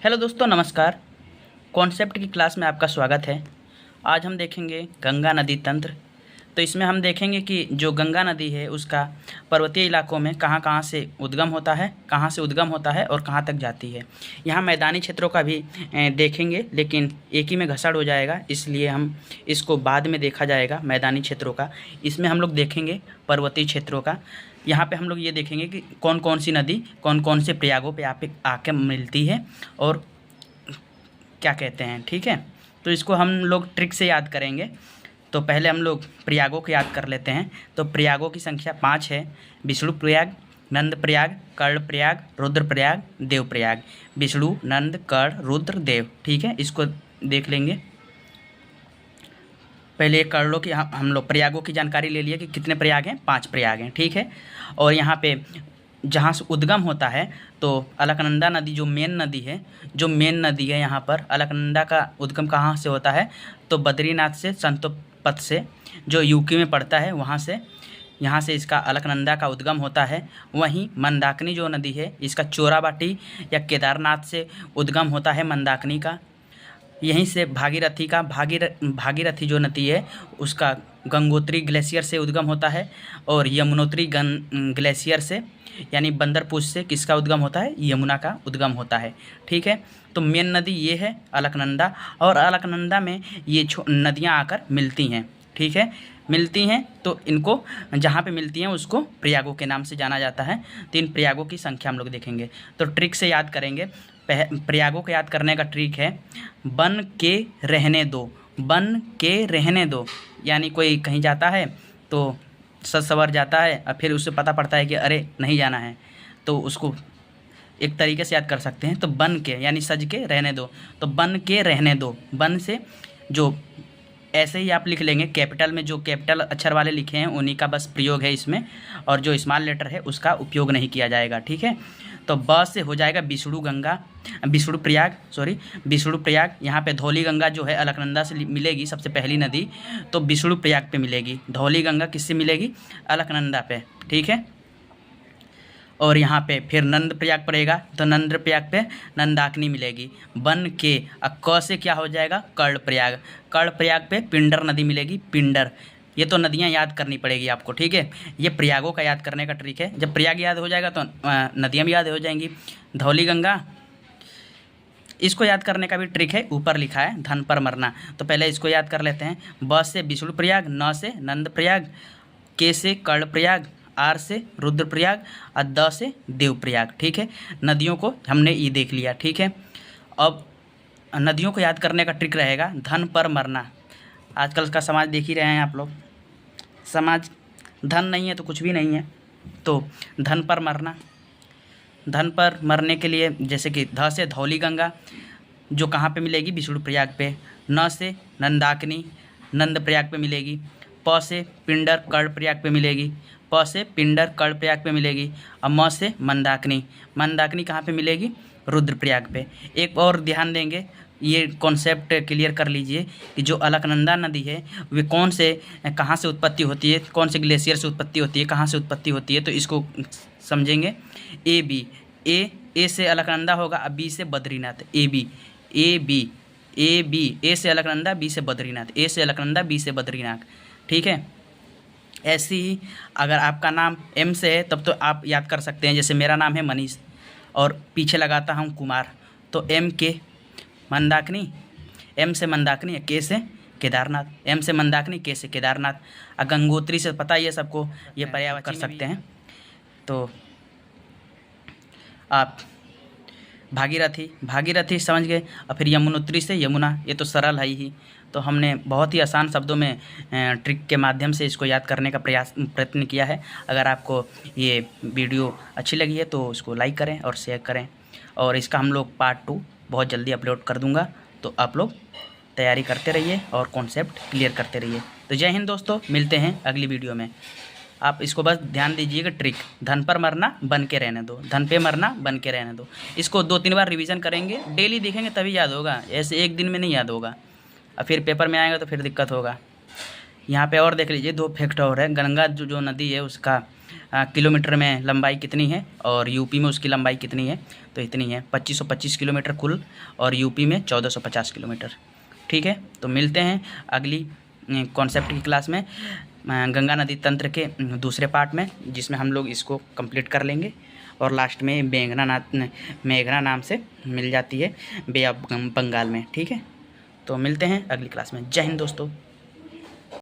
Hello दोस्तों, नमस्कार। Concept की क्लास में आपका स्वागत है। आज हम देखेंगे गंगा नदी तंत्र। तो इसमें हम देखेंगे कि जो गंगा नदी है उसका पर्वतीय इलाकों में कहाँ कहाँ से उद्गम होता है, और कहाँ तक जाती है। यहाँ मैदानी क्षेत्रों का भी देखेंगे, लेकिन एक ही में घसड़ हो जाएगा, इसलिए हम इसको बाद में देखा जाएगा। मैदानी क्षेत्रों का इसमें हम लोग देखेंगे, पर्वतीय क्षेत्रों का यहाँ पे हम लोग ये देखेंगे कि कौन कौन सी नदी कौन कौन से प्रयागों पे आके मिलती है और क्या कहते हैं। ठीक है, तो इसको हम लोग ट्रिक से याद करेंगे। तो पहले हम लोग प्रयागों को याद कर लेते हैं। तो प्रयागों की संख्या 5 है। विष्णु प्रयाग, नंद प्रयाग, कर्ण प्रयाग, रुद्र प्रयाग, देव प्रयाग। विष्णु, नंद, कर्ण, रुद्र, देव। ठीक है, इसको देख लेंगे। पहले करणों की हम लोग प्रयागों की जानकारी ले लिए कि कितने प्रयाग हैं, 5 प्रयाग हैं। ठीक है, और यहाँ पे जहाँ से उद्गम होता है तो अलकनंदा नदी जो मेन नदी है यहाँ पर अलकनंदा का उद्गम कहाँ से होता है, तो बद्रीनाथ से, संतोपत से, जो यूपी में पड़ता है वहाँ से, यहाँ से इसका अलकनंदा का उद्गम होता है। वहीं मंदाकिनी जो नदी है इसका चोराबाटी या केदारनाथ से उद्गम होता है मंदाकिनी का। यहीं से भागीरथी जो नदी है उसका गंगोत्री ग्लेशियर से उद्गम होता है, और यमुनोत्री ग्लेशियर से यानी बंदरपुर से किसका उद्गम होता है, यमुना का उद्गम होता है। ठीक है, तो मेन नदी ये है अलकनंदा, और अलकनंदा में ये नदियाँ आकर मिलती हैं। ठीक है, मिलती हैं तो इनको जहाँ पे मिलती हैं उसको प्रयागों के नाम से जाना जाता है। तो इन प्रयागों की संख्या हम लोग देखेंगे, तो ट्रिक से याद करेंगे। प्रयागों को याद करने का ट्रिक है बन के रहने दो। यानी कोई कहीं जाता है तो सज सवर जाता है और फिर उससे पता पड़ता है कि अरे नहीं जाना है, तो उसको एक तरीके से याद कर सकते हैं। तो बन के यानी सज के रहने दो, तो बन के रहने दो। बन से जो ऐसे ही आप लिख लेंगे, कैपिटल में जो कैपिटल अक्षर वाले लिखे हैं उन्हीं का बस प्रयोग है इसमें, और जो स्मॉल लेटर है उसका उपयोग नहीं किया जाएगा। ठीक है, तो ब से हो जाएगा विष्णु प्रयाग। यहाँ पे धौली गंगा जो है अलकनंदा से मिलेगी सबसे पहली नदी, तो विष्णु प्रयाग पे मिलेगी। धौली गंगा किससे मिलेगी, अलकनंदा पे। ठीक है, और यहाँ पे फिर नंद प्रयाग पड़ेगा, तो नंद प्रयाग पे नंदाकिनी मिलेगी। बन के क से क्या हो जाएगा, कर्ण प्रयाग पे पिंडर नदी मिलेगी, पिंडर। ये तो नदियाँ याद करनी पड़ेगी आपको। ठीक है, ये प्रयागों का याद करने का ट्रिक है। जब प्रयाग याद हो जाएगा तो नदियाँ भी याद हो जाएंगी। धौली गंगा, इसको याद करने का भी ट्रिक है, ऊपर लिखा है धन पर मरना। तो पहले इसको याद कर लेते हैं। ब से विष्णु प्रयाग, न से नंद प्रयाग, के से कर्ण प्रयाग, आर से रुद्र प्रयाग, और द से देव प्रयाग। ठीक है, नदियों को हमने ये देख लिया। ठीक है, अब नदियों को याद करने का ट्रिक रहेगा धन पर मरना। आजकल का समाज देख ही रहे हैं आप लोग, समाज धन नहीं है तो कुछ भी नहीं है। तो धन पर मरने के लिए जैसे कि ध से धौली गंगा जो कहाँ पे मिलेगी, विष्णु प्रयाग पे। न से नंदाकिनी, नंद प्रयाग पे मिलेगी। प से पिंडर, कर्ण प्रयाग पे मिलेगी। प से पिंडर, कर्ण प्रयाग पे मिलेगी। और म से मंदाकिनी कहाँ पे मिलेगी, रुद्र प्रयाग पे। एक और ध्यान देंगे, ये कॉन्सेप्ट क्लियर कर लीजिए कि जो अलकनंदा नदी है वे कहाँ से उत्पत्ति होती है, कौन से ग्लेशियर से उत्पत्ति होती है, कहाँ से उत्पत्ति होती है, तो इसको समझेंगे। ए से अलकनंदा होगा, अब बी से बद्रीनाथ। ए से अलकनंदा, बी से बद्रीनाथ। ठीक है, ऐसे ही अगर आपका नाम एम से है तब तो आप याद कर सकते हैं। जैसे मेरा नाम है मनीष और पीछे लगाता हूँ कुमार, तो एम के मंदाकिनी, एम से मंदाकिनी, के से केदारनाथ। एम से मंदाकिनी, के से केदारनाथ। गंगोत्री से पता ही है सबको, ये पर्यायवाची कर सकते हैं। तो आप भागीरथी समझ गए, और फिर यमुनोत्री से यमुना, ये तो सरल है ही। तो हमने बहुत ही आसान शब्दों में ट्रिक के माध्यम से इसको याद करने का प्रयत्न किया है। अगर आपको ये वीडियो अच्छी लगी है तो इसको लाइक करें और शेयर करें, और इसका हम लोग पार्ट 2 बहुत जल्दी अपलोड कर दूंगा। तो आप लोग तैयारी करते रहिए और कॉन्सेप्ट क्लियर करते रहिए। तो जय हिंद दोस्तों, मिलते हैं अगली वीडियो में। आप इसको बस ध्यान दीजिएगा, ट्रिक धन पर मरना बन के रहने दो, धन पे मरना बन के रहने दो। इसको 2-3 बार रिवीजन करेंगे, डेली देखेंगे तभी याद होगा, ऐसे एक दिन में नहीं याद होगा। और फिर पेपर में आएगा तो फिर दिक्कत होगा। यहाँ पे और देख लीजिए 2 फैक्ट और है। गंगा जो नदी है उसका किलोमीटर में लंबाई कितनी है और यूपी में उसकी लंबाई कितनी है, तो इतनी है 2525 किलोमीटर कुल और यूपी में 1450 किलोमीटर। ठीक है, तो मिलते हैं अगली कॉन्सेप्ट की क्लास में गंगा नदी तंत्र के दूसरे पार्ट में, जिसमें हम लोग इसको कंप्लीट कर लेंगे और लास्ट में मेघना नाम से मिल जाती है बे ऑफ बंगाल में। ठीक है, तो मिलते हैं अगली क्लास में। जय हिंद दोस्तों।